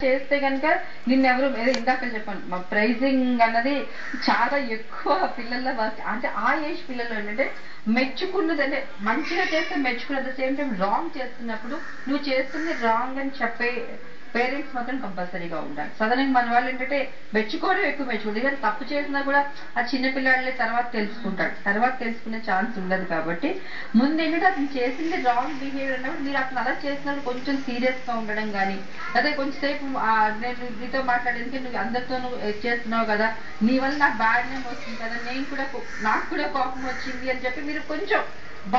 చేస్తే కనుక నిన్నెవరు ఏదో ఇందాక చెప్పాను ప్రైజింగ్ అన్నది చాలా ఎక్కువ పిల్లల అంటే ఆ ఏజ్ పిల్లలు ఏంటంటే మెచ్చుకున్నది అంటే మంచిగా చేస్తే మెచ్చుకున్న at the same time wrong చేస్తున్నప్పుడు నువ్వు చేస్తుంది రాంగ్ అని చెప్పే పేరెంట్స్ మాత్రం కంపల్సరీగా ఉండాలి. సాధారణంగా మన వాళ్ళు ఏంటంటే మెచ్చుకోవడం ఎక్కువ మెచ్చుకోవడం, ఈవెన్ తప్పు చేసినా కూడా ఆ చిన్న పిల్లాళ్ళే తర్వాత తెలుసుకుంటాడు, తర్వాత తెలుసుకునే ఛాన్స్ ఉండదు. కాబట్టి ముందు ఏంటంటే అతను చేసింది రాంగ్ బిహేవియర్ అన్నప్పుడు మీరు అతను అలా చేసినప్పుడు కొంచెం సీరియస్ గా ఉండడం కానీ, అదే కొంచెంసేపు నేను నీతో మాట్లాడేందుకే నువ్వు అందరితో చేస్తున్నావు కదా, నీ వల్ల నాకు బ్యాడ్ నేమ్ వస్తుంది కదా, నాకు కూడా కోపం వచ్చింది అని చెప్పి మీరు కొంచెం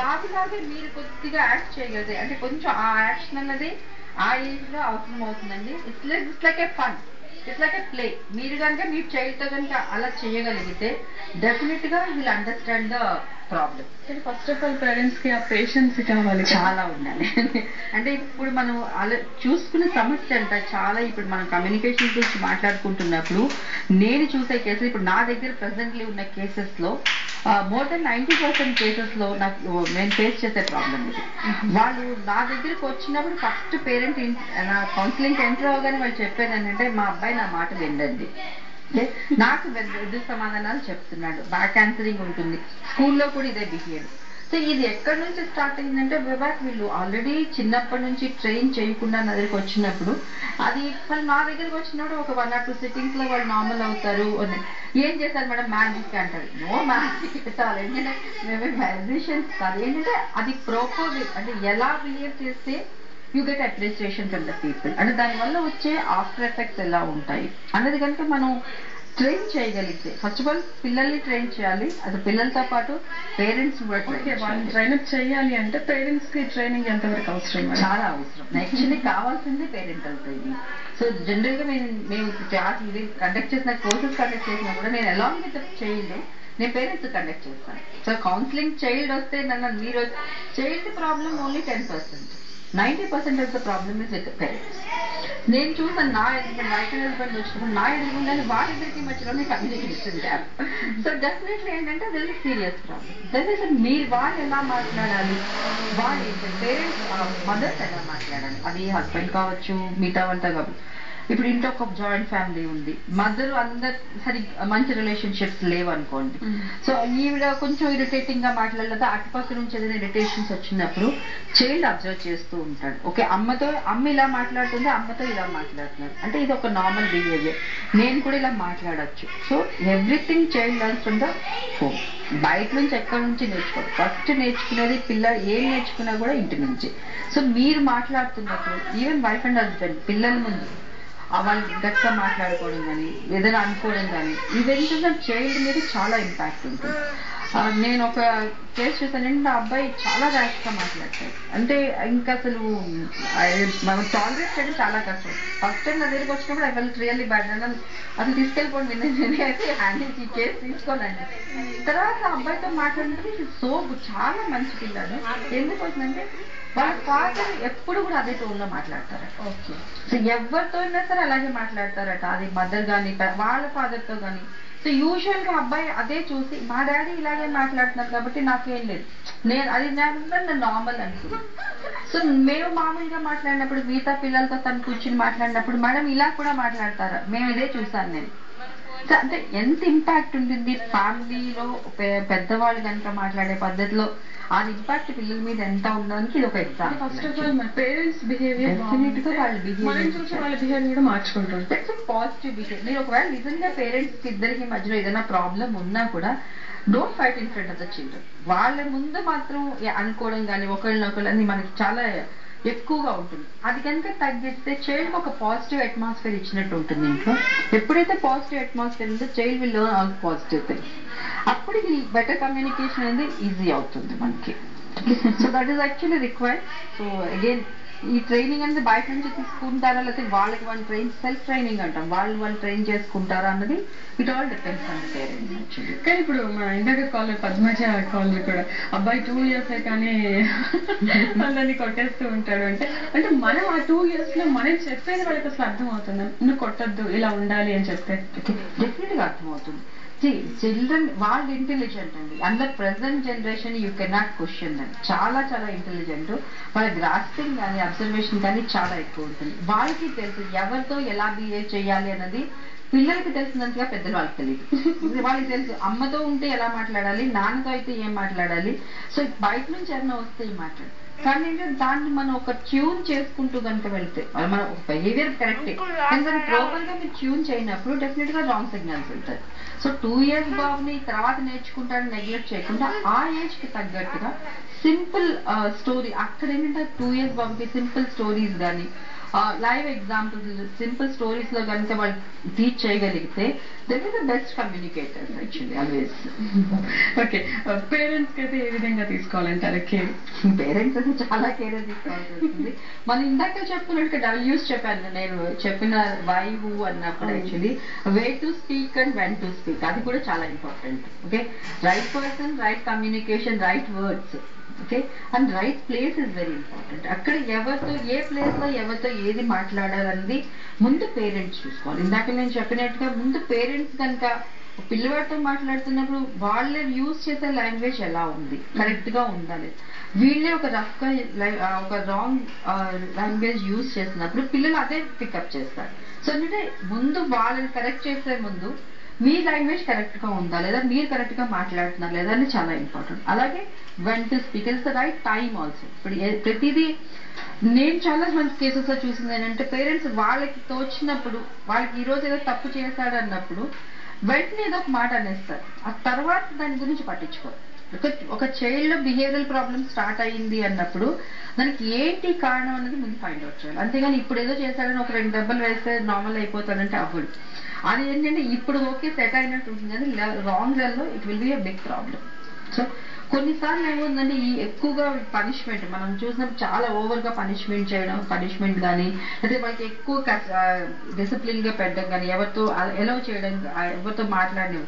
బాబులాగే మీరు కొద్దిగా యాక్ట్ చేయగలిగితే, అంటే కొంచెం ఆ యాక్షన్ అన్నది ఆ ఏజ్ లో అవసరం అవుతుందండి. It's like A fun, it's like A play. మీరు కనుక మీ చైల్డ్ తో కనుక అలా చేయగలిగితే డెఫినెట్ గా will understand the problem. First of all parents కి ఆ పేషెన్స్ కావాలి, చాలా ఉండాలి. అంటే ఇప్పుడు మనం అలా చూసుకునే సమస్య అంట చాలా. ఇప్పుడు మనం కమ్యూనికేషన్ గురించి మాట్లాడుకుంటున్నప్పుడు నేను చూసే కేసెస్, ఇప్పుడు నా దగ్గర ప్రెసెంట్లీ ఉన్న కేసెస్ లో మోర్ దెన్ 90% కేసెస్ లో నేను ఫేస్ చేసే ప్రాబ్లం ఇది. వాళ్ళు నా దగ్గరకు వచ్చినప్పుడు ఫస్ట్ పేరెంట్ నా కౌన్సిలింగ్ ఎంటర్ అవగానే వాళ్ళు చెప్పేది ఏంటంటే మా అబ్బాయి నా మాట వినండి, నాకు ఎదురు సమాధానాలు చెప్తున్నాడు, బ్యాక్ ఆన్సరింగ్ ఉంటుంది, స్కూల్లో కూడా ఇదే బిహేవియర్. సో ఇది ఎక్కడి నుంచి స్టార్ట్ అయిందంటే వివాక్ వీళ్ళు ఆల్రెడీ చిన్నప్పటి నుంచి ట్రైన్ చేయకుండా నా దగ్గరికి వచ్చినప్పుడు అది వాళ్ళు నా దగ్గరికి వచ్చినప్పుడు ఒక 1 or 2 సిట్టింగ్స్ లో వాళ్ళు నార్మల్ అవుతారు. ఏం చేశారు మేడం మ్యాజిక్ అంటారు. నో మ్యాజిక్ పెట్టాలి, ఏంటంటే మేమే మ్యాజిషియన్స్ కాదు. ఏంటంటే అది ప్రాపర్ అంటే ఎలా బిహేవ్ చేస్తే you get appreciation from the people, అంటే దానివల్ల వచ్చే ఆఫ్టర్ ఎఫెక్ట్స్ ఎలా ఉంటాయి అన్నది కనుక మనం ట్రైన్ చేయగలిగితే, ఫస్ట్ ఆఫ్ ఆల్ పిల్లల్ని ట్రైన్ చేయాలి, అది పిల్లలతో పాటు పేరెంట్స్ కూడా ట్రైనప్ చేయాలి. అంటే పేరెంట్స్ కి ట్రైనింగ్ ఎంతవరకు అవసరం? చాలా అవసరం. యాక్చువల్లీ కావాల్సింది పేరెంటల్ ట్రైనింగ్. సో జనరల్ గా మేము క్లాస్ ఇది కండక్ట్ చేసిన కోర్సెస్ కండక్ట్ చేసినా కూడా నేను అలాంగ్ విత్ చైల్డ్ నేను పేరెంట్స్ కండక్ట్ చేస్తాను. సో కౌన్సిలింగ్ చైల్డ్ వస్తే మీరు child problem only 10%, 90% of the problem is with parents. నేను చూసాను నా వైఫ్ అండ్ హస్బెండ్ వచ్చినప్పుడు నా ఎదుగుండాలి వాళ్ళిద్దరికి మధ్యలోనే కమ్యూనికేషన్ గ్యాప్. సో డెఫినెట్లీ ఏంటంటే there is serious problem. That మీరు వాళ్ళు ఎలా మాట్లాడాలి, వాళ్ళు ఏంటంటే పేరెంట్స్ మదర్స్ ఎలా మాట్లాడాలి, అది హస్బెండ్ కావచ్చు మిగతా వాళ్ళతో కావచ్చు. ఇప్పుడు ఇంట్లో ఒక జాయింట్ ఫ్యామిలీ ఉంది, మదర్ అందరు మంచి రిలేషన్షిప్స్ లేవు అనుకోండి. సో ఈవిడ కొంచెం ఇరిటేటింగ్ గా మాట్లాడలేదు, అటుపక్క నుంచి ఏదైనా ఇరిటేషన్స్ వచ్చినప్పుడు చైల్డ్ అబ్జర్వ్ చేస్తూ ఉంటాడు. ఓకే అమ్మ ఇలా మాట్లాడుతుంది, అమ్మతో ఇలా మాట్లాడుతున్నారు, అంటే ఇది ఒక నార్మల్ బిహేవియర్, నేను కూడా ఇలా మాట్లాడచ్చు. So everything child learns from the home. బయట నుంచి ఎక్కడి నుంచి నేర్చుకోవాలి, ఫస్ట్ నేర్చుకునేది పిల్లలు ఏం నేర్చుకున్నా కూడా ఇంటి నుంచి. సో మీరు మాట్లాడుతున్నప్పుడు ఈవెన్ వైఫ్ అండ్ హస్బెండ్ పిల్లల ముందు వాళ్ళు గట్టిగా మాట్లాడుకోవడం కానీ ఏదైనా అనుకోవడం కానీ ఇవేంటంటే చైల్డ్ మీద చాలా ఇంపాక్ట్ ఉంటుంది. నేను ఒక కేసు చూసానంటే ఆ అబ్బాయి చాలా ర్యాష్ గా మాట్లాడతాడు, అంటే ఇంకా అసలు మనం టాలరేట్ చేయడం చాలా కష్టం. ఫస్ట్ టైం నా దగ్గరికి వచ్చినప్పుడు ఐ ఫెల్ట్ రియల్లీ బ్యాడ్, అసలు తీసుకెళ్ళిపోండి నేనైతే హ్యాండిల్ ఈ కేసు తీసుకోనండి. తర్వాత అబ్బాయితో మాట్లాడితే సో చాలా మంచి పిల్లలు. ఎందుకు వచ్చిందంటే వాళ్ళ ఫాదర్ ఎప్పుడు కూడా అదే టోన్ లో మాట్లాడతారు. ఓకే, సో ఎవరితో అయినా సరే అలాగే మాట్లాడతారట, అది మదర్ కానీ వాళ్ళ ఫాదర్ తో కానీ. సో యూజువల్ గా అబ్బాయి అదే చూసి మా డాడీ ఇలాగే మాట్లాడుతున్నారు కాబట్టి నాకేం లేదు, అది నేను నార్మల్ అనుకున్నాను. సో మేము మామూలుగా మాట్లాడినప్పుడు మిగతా పిల్లలతో తను కూర్చుని మాట్లాడినప్పుడు మేడం ఇలా కూడా మాట్లాడతారా, మేము ఇదే చూసాను నేను. అంటే ఎంత ఇంపాక్ట్ ఉంటుంది ఫ్యామిలీలో పెద్దవాళ్ళు కనుక మాట్లాడే పద్ధతిలో, ఆ ఇంపాక్ట్ పిల్లల మీద ఎంత ఉండడానికి ఇది ఒక example. First of all parents behaviour వాళ్ళ బిహేవియర్ కూడా మార్చుకుంటారు. Positive behaviour. మీరు ఒకవేళ నిజంగా పేరెంట్స్ ఇద్దరికి మధ్యలో ఏదైనా ప్రాబ్లం ఉన్నా కూడా don't fight in front of the children. వాళ్ళ ముందు మాత్రం అనుకోవడం కానీ ఒకళ్ళనొకళ్ళు అని మనకి చాలా ఎక్కువగా ఉంటుంది. అది కనుక తగ్గిస్తే చైల్డ్ ఒక పాజిటివ్ అట్మాస్ఫియర్ ఇచ్చినట్టు ఉంటుంది ఇంట్లో. ఎప్పుడైతే పాజిటివ్ అట్మాస్ఫియర్ ఉందో child will learn all positive things. అప్పుడు ఈ బెటర్ కమ్యూనికేషన్ అనేది ఈజీ అవుతుంది మనకి. So that is actually required. So again ఈ ట్రైనింగ్ అనేది బయట నుంచి తీసుకుంటారా లేకపోతే వాళ్ళకి వాళ్ళు సెల్ఫ్ ట్రైనింగ్ అంటాం, వాళ్ళు ట్రైన్ చేసుకుంటారా అన్నది it all depends on the parents actually. కానీ ఇప్పుడు మా ఇందాక కాల్ పద్మజ కాల్ కూడా అబ్బాయి 2 years కానీ వాళ్ళని కొట్టేస్తూ ఉంటాడు. అంటే మనం ఆ 2 years లో మనం చెప్పేది వాళ్ళకి అసలు అర్థం అవుతుంది, నువ్వు కొట్టద్దు ఇలా ఉండాలి అని చెప్తే డెఫినెట్ గా అర్థమవుతుంది. చిల్డ్రన్ వాళ్ళు ఇంటెలిజెంట్ అండి. అందులో present generation you cannot question them. చాలా చాలా ఇంటెలిజెంట్. వాళ్ళ గ్రాస్పింగ్ కానీ అబ్జర్వేషన్ కానీ చాలా ఎక్కువ ఉంటుంది. వాళ్ళకి తెలుసు ఎవరితో ఎలా బిహేవ్ చేయాలి అన్నది. పిల్లలకి తెలిసినంతగా పెద్దలు వాళ్ళకి తెలియదు. వాళ్ళకి తెలుసు అమ్మతో ఉంటే ఎలా మాట్లాడాలి, నాన్నతో అయితే ఏం మాట్లాడాలి. సో బయట నుంచి ఏమైనా వస్తే ఏం మాట్లాడాలి. కానీ ఏంటంటే దాన్ని మనం ఒక ట్యూన్ చేసుకుంటూ కనుక వెళ్తే మన బిహేవియర్ కరెక్టే, కానీ దాన్ని ప్రాపర్ గా మీరు ట్యూన్ చేయనప్పుడు డెఫినెట్ గా రాంగ్ సిగ్నల్స్ వెళ్తాయి. సో 2 years బాబుని తర్వాత నేర్చుకుంటాడని నెగ్లెక్ట్ చేయకుండా ఆ ఏజ్ కి తగ్గట్టుగా సింపుల్ స్టోరీ, అక్కడ ఏంటంటే 2 years బాబుకి సింపుల్ స్టోరీస్ కానీ లైవ్ ఎగ్జాంపుల్స్ సింపుల్ స్టోరీస్ లో కనుక వాళ్ళు టీచ్ చేయగలిగితే that is the best communicators actually always. Okay, parents కి అయితే ఏ విధంగా తీసుకోవాలంటారు కేర్? పేరెంట్స్ అయితే చాలా కేర్ తీసుకోవాల్సి వస్తుంది. మనం ఇందాక చెప్పుకున్నట్టు డబ్ల్యూస్ చెప్పాను నేను, చెప్పిన వై హూ అన్నప్పుడు actually way to speak and when to speak, అది కూడా చాలా important. Okay, right person, right communication, right words. Okay, and right place is very important. అక్కడ ఎవరితో ఏ ప్లేస్ లో ఎవరితో ఏది మాట్లాడాలన్నది ముందు పేరెంట్స్ చూసుకోవాలి. ఇందాక నేను చెప్పినట్టుగా ముందు పేరెంట్స్ కనుక పిల్లవాడితో మాట్లాడుతున్నప్పుడు వాళ్ళే యూజ్ చేసే లాంగ్వేజ్ ఎలా ఉంది, కరెక్ట్ గా ఉండాలి. వీళ్ళే ఒక రఫ్ గా ఒక రాంగ్ లాంగ్వేజ్ యూజ్ చేసినప్పుడు పిల్లలు అదే పికప్ చేస్తారు. సో అంటే ముందు వాళ్ళని కరెక్ట్ చేసే ముందు మీ లాంగ్వేజ్ కరెక్ట్ గా ఉందా లేదా, మీరు కరెక్ట్ గా మాట్లాడుతున్నారు లేదా అని చాలా ఇంపార్టెంట్. అలాగే when to speak is the right time also. ఇప్పుడు ప్రతిదీ నేను చాలా మంది కేసెస్ లో చూసింది ఏంటంటే పేరెంట్స్ వాళ్ళకి తోచినప్పుడు వాళ్ళకి ఈ రోజు ఏదో తప్పు చేశాడు అన్నప్పుడు వెంటనే ఏదో ఒక మాట అనేస్తారు, ఆ తర్వాత దాని గురించి పట్టించుకోరు. ఒక చైల్డ్ లో బిహేవియరల్ ప్రాబ్లమ్ స్టార్ట్ అయ్యింది అన్నప్పుడు దానికి ఏంటి కారణం అనేది ముందు ఫైండ్ అవుట్ చేయాలి. అంతేగాని ఇప్పుడు ఏదో చేశాడని ఒక 2 దెబ్బలు వేస్తే నార్మల్ అయిపోతాడంటే అవ్వడు. అది ఏంటంటే ఇప్పుడు ఓకే సెట్ అయినట్టు ఉంటుంది, కానీ రాంగ్ రన్ లో it will be a big problem. So కొన్నిసార్లు ఏముందంటే ఈ ఎక్కువగా పనిష్మెంట్ మనం చూసినప్పుడు చాలా ఓవర్ గా పనిష్మెంట్ చేయడం, పనిష్మెంట్ కానీ అయితే వాళ్ళకి ఎక్కువ డిసిప్లిన్ గా పెట్టడం కానీ, ఎవరితో ఎలవ్ చేయడం, ఎవరితో మాట్లాడడం,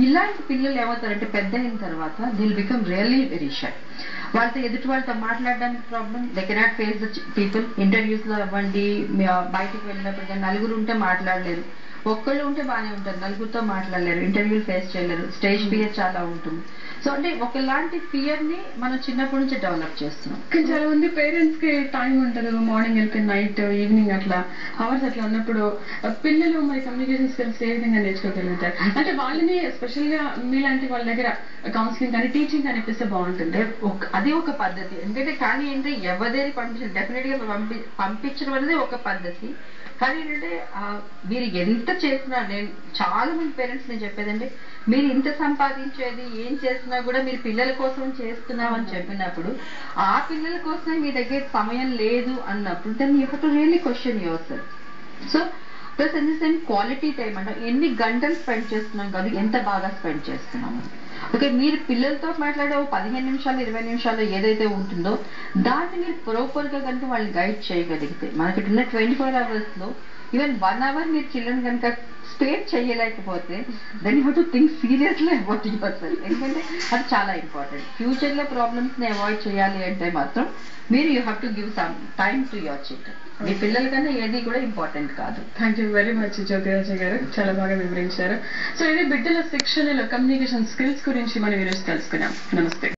ఇలాంటి పిల్లలు ఏమవుతారంటే పెద్ద అయిన తర్వాత Dil become really very shy. వాళ్ళతో ఎదుటి వాళ్ళతో మాట్లాడడానికి problem, they cannot face the people. Interviews లో అవ్వండి, బయటకు వెళ్ళినప్పుడు కానీ నలుగురు ఉంటే మాట్లాడలేరు, ఒక్కళ్ళు ఉంటే బాగానే ఉంటారు, నలుగురితో మాట్లాడలేరు, ఇంటర్వ్యూలు ఫేస్ చేయలేరు, స్టేజ్ ఫియర్ చాలా ఉంటుంది. సో అంటే ఒకలాంటి ఫియర్ ని మనం చిన్నప్పటి నుంచి డెవలప్ చేస్తున్నాం. కానీ చాలా మంది పేరెంట్స్ కి టైం ఉంటుంది, మార్నింగ్ వెళ్తే నైట్ ఈవినింగ్ అట్లా అవర్స్ అట్లా ఉన్నప్పుడు పిల్లలు మరి కమ్యూనికేషన్ స్కిల్స్ ఏ విధంగా నేర్చుకోగలుగుతారు? అంటే వాళ్ళని స్పెషల్ గా మీలాంటి వాళ్ళ దగ్గర కౌన్సిలింగ్ కానీ టీచింగ్ కానీ ఇప్పిస్తే బాగుంటుంది. అది ఒక పద్ధతి. ఎందుకంటే కానీ ఏంటంటే ఎవరిని పంపించడం డెఫినెట్ గా పంపించడం అనేది ఒక పద్ధతి. కానీ ఏంటంటే మీరు ఎంత చేసినా, నేను చాలా మంది పేరెంట్స్ నేను చెప్పేదంటే మీరు ఇంత సంపాదించేది ఏం చేసినా కూడా మీరు పిల్లల కోసం చేస్తున్నాం అని చెప్పినప్పుడు ఆ పిల్లల కోసమే మీ దగ్గర సమయం లేదు అన్నప్పుడు then you have to really question yourself. So plus and the same quality time అంటే ఎన్ని గంటలు స్పెండ్ చేస్తున్నాం కాదు, ఎంత బాగా స్పెండ్ చేస్తున్నాము. ఓకే, మీరు పిల్లలతో మాట్లాడే 15 నిమిషాలు 20 నిమిషాలు ఏదైతే ఉంటుందో దాన్ని మీరు ప్రాపర్ గా కనుక వాళ్ళని గైడ్ చేయగలిగితే, మనకి ఉన్న 24 hours లో ఈవెన్ 1 hour మీరు చిల్డ్రన్ కనుక స్పేర్ చేయలేకపోతే then you have to think seriously about yourself. ఎందుకంటే అది చాలా ఇంపార్టెంట్. ఫ్యూచర్ లో ప్రాబ్లమ్స్ ని అవాయిడ్ చేయాలి అంటే మాత్రం మీరు you have to give some time to your children. మీ పిల్లల కన్నా ఏది కూడా ఇంపార్టెంట్ కాదు. Thank you very much Jyotiraja garu, చాలా బాగా వివరించారు. సో ఇది బిడ్డల శిక్షణలో కమ్యూనికేషన్ స్కిల్స్ గురించి మనం ఈరోజు తెలుసుకున్నాం. నమస్తే.